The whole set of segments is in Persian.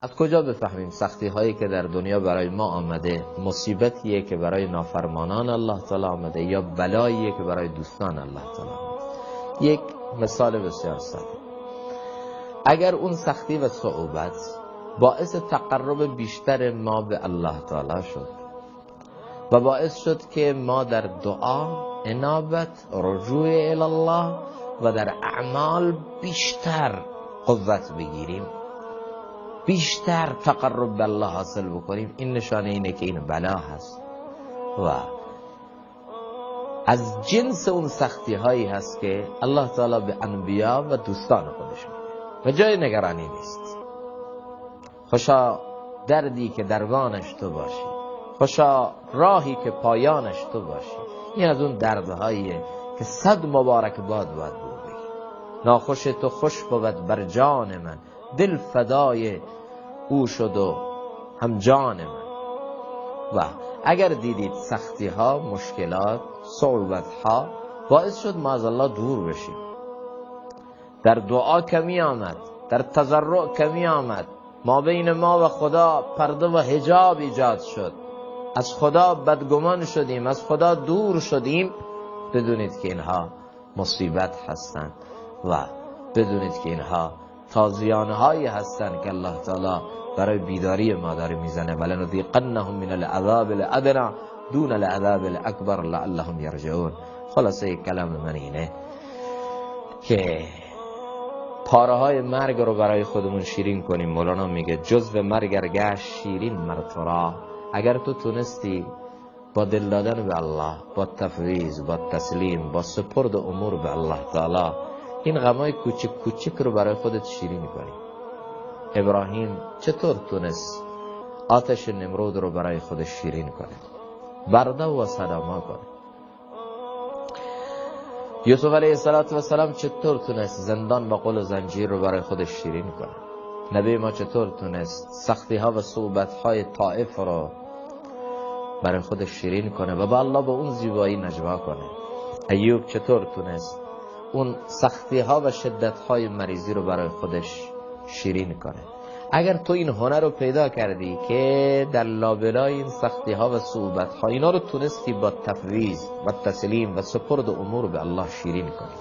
از کجا بفهمیم سختی هایی که در دنیا برای ما آمده مصیبتیه که برای نافرمانان الله تعالی آمده یا بلاییه که برای دوستان الله تعالی آمده؟ یک مثال بسیار ساده. اگر اون سختی و صعوبت باعث تقرب بیشتر ما به الله تعالی شد و باعث شد که ما در دعا، انابت، رجوع الی الله و در اعمال بیشتر قوت بگیریم، بیشتر تقرب به الله حاصل بکنیم، این نشانه اینه که این بلا هست و از جنس اون سختی هایی هست که الله تعالی به انبیا و دوستان خودش میده و جای نگرانی نیست. خوشا دردی که دربانش تو باشی، خوشا راهی که پایانش تو باشی. این از اون دردهاییه که 100 مبارک باد باید بگی. ناخوش تو خوش بود بر جان من، دل فدای او شد و هم جان من. و اگر دیدید سختی ها، مشکلات، صعوبت ها باعث شد معاذالله دور بشیم، در دعا کمی آمد، در تضرع کمی آمد، ما بین ما و خدا پرده و حجاب ایجاد شد، از خدا بدگمان شدیم، از خدا دور شدیم، بدونید که اینها مصیبت هستند و بدونید که اینها تازیانه هایی هستند که الله تعالی برای بیداری ما داره میزنه. ولنذیقنهم من العذاب الادنی دون العذاب الاکبر لعلهم یرجعون. خلاصه کلام من اینه که پاره های مرگ رو برای خودمون شیرین کنیم. مولانا میگه جزو مرگ گشت شیرین مرتورا. اگر تو تونستی با دل دادن به الله، با تفویض، با تسلیم، با سپرد امور به الله تعالی این غمای کوچک کوچک رو برای خودت شیرین کنی. ابراهیم چطور تونست آتش نمرود رو برای خودش شیرین کنه، برده و سلاما کنه؟ یوسف علیه السلام چطور تونست زندان با قل و زنجیر رو برای خودش شیرین کنه؟ نبی ما چطور تونست سختی ها و صعوبت های طائف رو برای خودش شیرین کنه و با الله به اون زیبایی نجوا کنه؟ ایوب چطور تونست اون سختی ها و شدت های مریضی رو برای خودش شیرین کنه؟ اگر تو این هنر رو پیدا کردی که در لابلای این سختی ها و صعوبت ها اینا رو تونستی با تفویض و تسلیم و سپرد امور به الله شیرین کنی.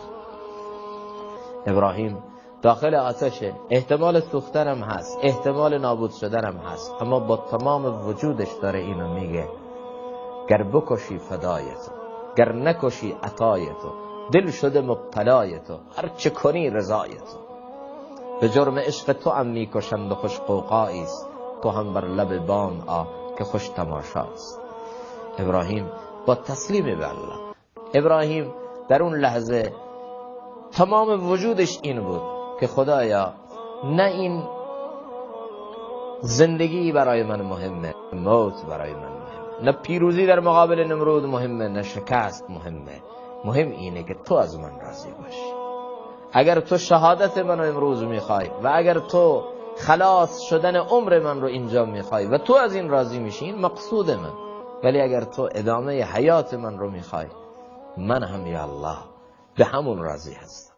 ابراهیم داخل آتشه، احتمال سوختن هم هست، احتمال نابود شدن هم هست، اما با تمام وجودش داره اینو میگه گر بکشی فدای تو، گر نکشی عطای تو، دل شده مبتلای تو، هر چه کنی رضای تو. به جرم عشق تو هم میکشند و خوش قوقاییست، تو هم بر لب بام آ که خوش تماشاست. ابراهیم با تسلیم به الله، ابراهیم در اون لحظه تمام وجودش این بود که خدایا نه این زندگی برای من مهمه، موت برای من مهمه، نه پیروزی در مقابل نمرود مهمه، نه شکست مهمه، مهم اینه که تو از من راضی باشی. اگر تو شهادت منو امروز میخوای و اگر تو خلاص شدن عمر من رو اینجا میخوای و تو از این راضی میشی، این مقصود من. ولی اگر تو ادامه حیات من رو میخوای، من هم یا الله به همون راضی هستم.